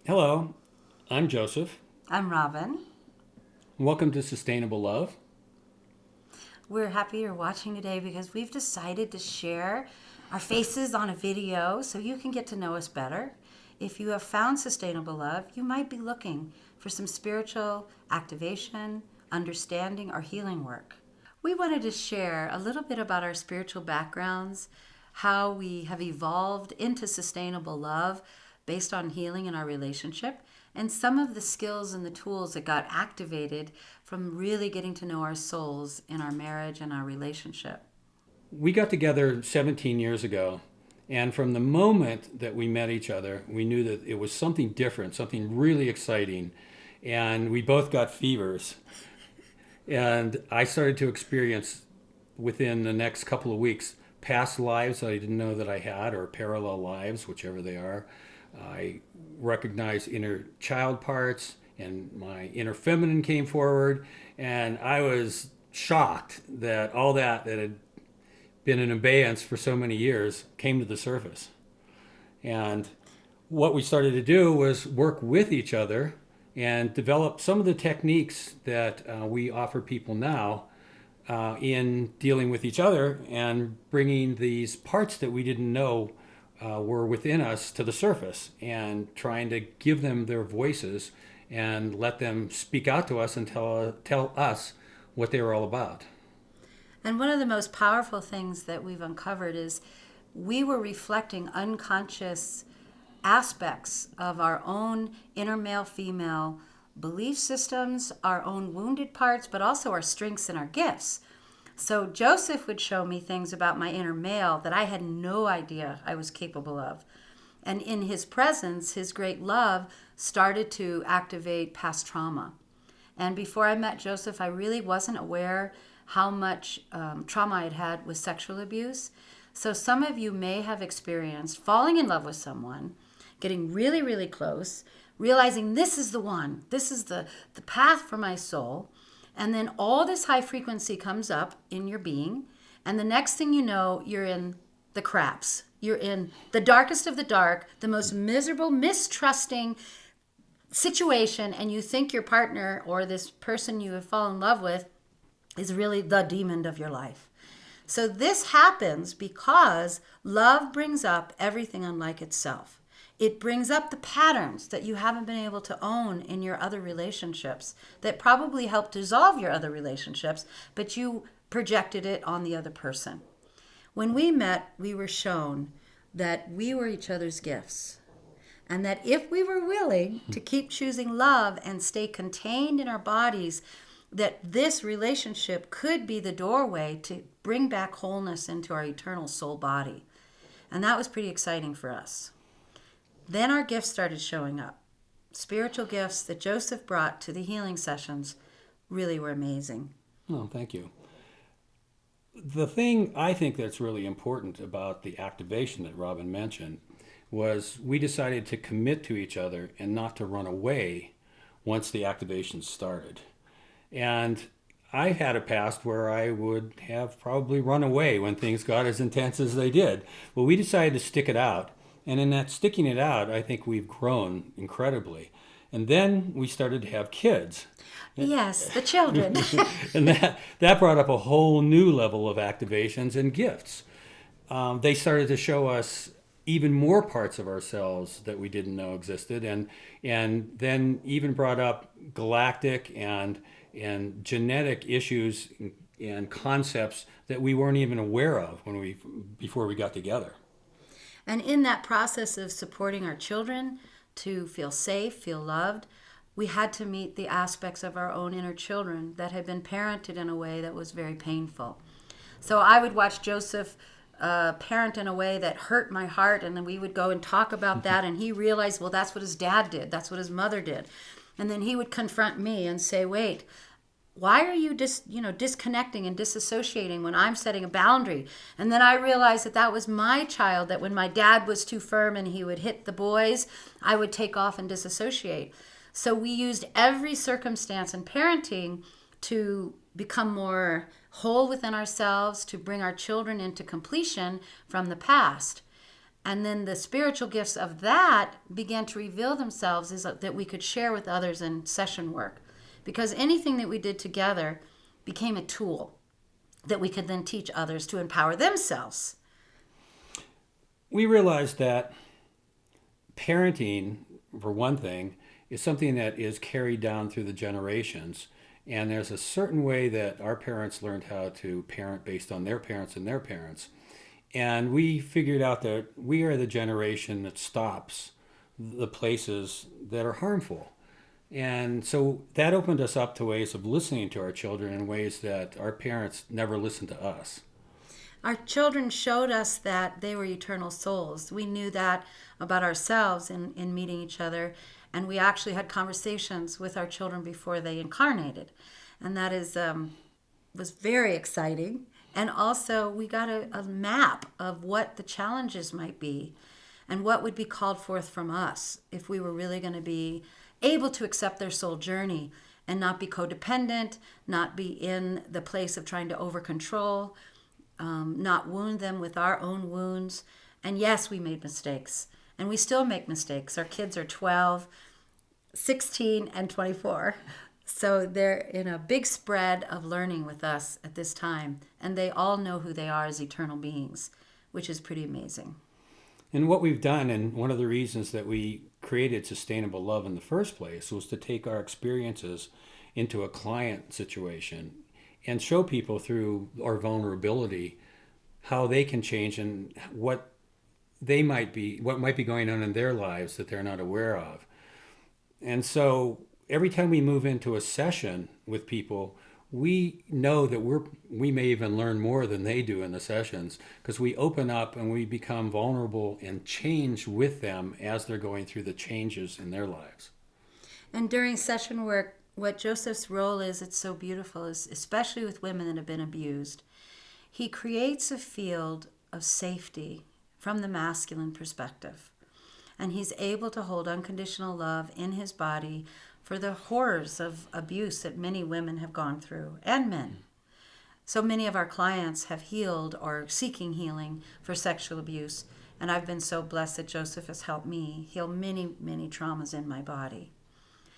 Hello, I'm Joseph. I'm Robin. Welcome to Sustainable Love. We're happy you're watching today because we've decided to share our faces on a video so you can get to know us better. If you have found sustainable love, you might be looking for some spiritual activation, understanding, or healing work. We wanted to share a little bit about our spiritual backgrounds, how we have evolved into sustainable love based on healing in our relationship, and some of the skills and the tools that got activated from really getting to know our souls in our marriage and our relationship. We got together 17 years ago, and from the moment that we met each other, we knew that it was something different, something really exciting, and we both got fevers. And I started to experience within the next couple of weeks past lives I didn't know that I had, or parallel lives, whichever they are. I recognized inner child parts, and my inner feminine came forward, and I was shocked that all that had been in abeyance for so many years came to the surface. And what we started to do was work with each other and develop some of the techniques that we offer people now in dealing with each other and bringing these parts that we didn't know were within us to the surface and trying to give them their voices and let them speak out to us and tell us what they were all about. And one of the most powerful things that we've uncovered is we were reflecting unconscious aspects of our own inner male female belief systems, our own wounded parts, but also our strengths and our gifts. So Joseph would show me things about my inner male that I had no idea I was capable of. And in his presence, his great love started to activate past trauma. And before I met Joseph, I really wasn't aware how much trauma I'd had with sexual abuse. So some of you may have experienced falling in love with someone, getting really, really close, realizing this is the one, this is the path for my soul. And then all this high frequency comes up in your being. And the next thing you know, you're in the craps. You're in the darkest of the dark, the most miserable, mistrusting situation. And you think your partner or this person you have fallen in love with is really the demon of your life. So this happens because love brings up everything unlike itself. It brings up the patterns that you haven't been able to own in your other relationships that probably helped dissolve your other relationships, but you projected it on the other person. When we met, we were shown that we were each other's gifts, and that if we were willing to keep choosing love and stay contained in our bodies, that this relationship could be the doorway to bring back wholeness into our eternal soul body. And that was pretty exciting for us. Then our gifts started showing up. Spiritual gifts that Joseph brought to the healing sessions really were amazing. Oh, thank you. The thing I think that's really important about the activation that Robin mentioned was we decided to commit to each other and not to run away once the activation started. And I had a past where I would have probably run away when things got as intense as they did. Well, we decided to stick it out. And in that sticking it out, I think we've grown incredibly. And then we started to have kids. Yes, the children. And that brought up a whole new level of activations and gifts. They started to show us even more parts of ourselves that we didn't know existed, and then even brought up galactic and genetic issues and concepts that we weren't even aware of before we got together. And in that process of supporting our children to feel safe, feel loved, we had to meet the aspects of our own inner children that had been parented in a way that was very painful. So I would watch Joseph parent in a way that hurt my heart, and then we would go and talk about that, and he realized, well, that's what his dad did, that's what his mother did. And then he would confront me and say, wait, why are you disconnecting and disassociating when I'm setting a boundary? And then I realized that was my child, that when my dad was too firm and he would hit the boys, I would take off and disassociate. So we used every circumstance in parenting to become more whole within ourselves, to bring our children into completion from the past. And then the spiritual gifts of that began to reveal themselves is that we could share with others in session work. Because anything that we did together became a tool that we could then teach others to empower themselves. We realized that parenting, for one thing, is something that is carried down through the generations. And there's a certain way that our parents learned how to parent based on their parents and their parents. And we figured out that we are the generation that stops the places that are harmful. And so that opened us up to ways of listening to our children in ways that our parents never listened to us. Our children showed us that they were eternal souls. We knew that about ourselves in meeting each other. And we actually had conversations with our children before they incarnated. And that was very exciting. And also we got a map of what the challenges might be and what would be called forth from us if we were really going to be able to accept their soul journey and not be codependent, not be in the place of trying to over control, not wound them with our own wounds. And yes, we made mistakes. And we still make mistakes. Our kids are 12, 16, and 24. So they're in a big spread of learning with us at this time. And they all know who they are as eternal beings, which is pretty amazing. And what we've done, and one of the reasons that we created Sustainable Love in the first place, was to take our experiences into a client situation and show people through our vulnerability how they can change and what might be going on in their lives that they're not aware of. And so every time we move into a session with people, we know that we may even learn more than they do in the sessions because we open up and we become vulnerable and change with them as they're going through the changes in their lives. And during session work, what Joseph's role is, it's so beautiful, is especially with women that have been abused. He creates a field of safety from the masculine perspective. And he's able to hold unconditional love in his body for the horrors of abuse that many women have gone through, and men. So many of our clients have healed or seeking healing for sexual abuse. And I've been so blessed that Joseph has helped me heal many, many traumas in my body.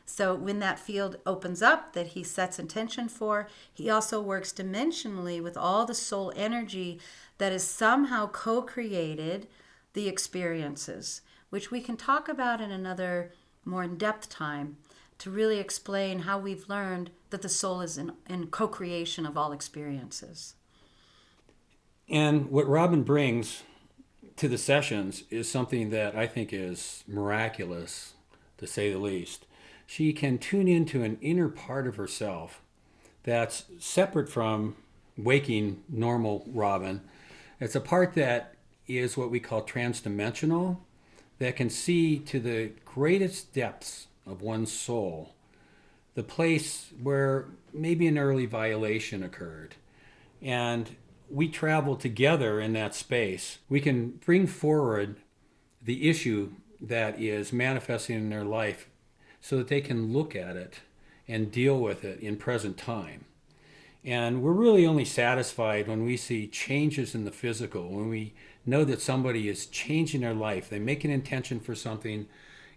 So when that field opens up that he sets intention for, he also works dimensionally with all the soul energy that is somehow co-created the experiences, which we can talk about in another more in-depth time to really explain how we've learned that the soul is in co-creation of all experiences. And what Robin brings to the sessions is something that I think is miraculous, to say the least. She can tune into an inner part of herself that's separate from waking normal Robin. It's a part that is what we call transdimensional, that can see to the greatest depths of one's soul, the place where maybe an early violation occurred. And we travel together in that space. We can bring forward the issue that is manifesting in their life so that they can look at it and deal with it in present time. And we're really only satisfied when we see changes in the physical, when we know that somebody is changing their life. They make an intention for something,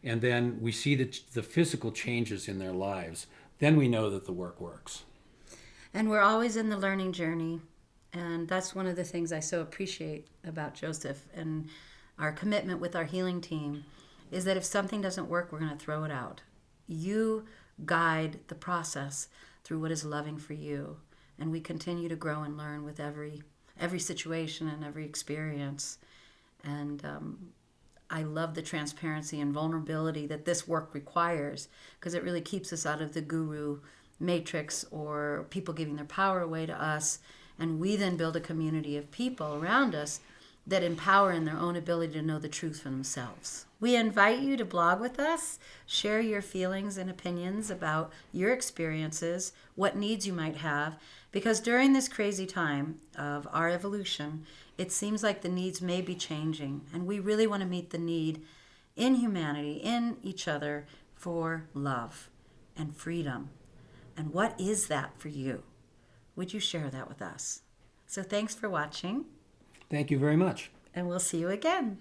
and then we see the physical changes in their lives. Then we know that the work works. And we're always in the learning journey. And that's one of the things I so appreciate about Joseph and our commitment with our healing team is that if something doesn't work, we're going to throw it out. You guide the process through what is loving for you. And we continue to grow and learn with every situation and every experience. And I love the transparency and vulnerability that this work requires because it really keeps us out of the guru matrix or people giving their power away to us. And we then build a community of people around us that empower in their own ability to know the truth for themselves. We invite you to blog with us, share your feelings and opinions about your experiences, what needs you might have, because during this crazy time of our evolution, it seems like the needs may be changing, and we really want to meet the need in humanity, in each other, for love and freedom. And what is that for you? Would you share that with us? So thanks for watching. Thank you very much. And we'll see you again.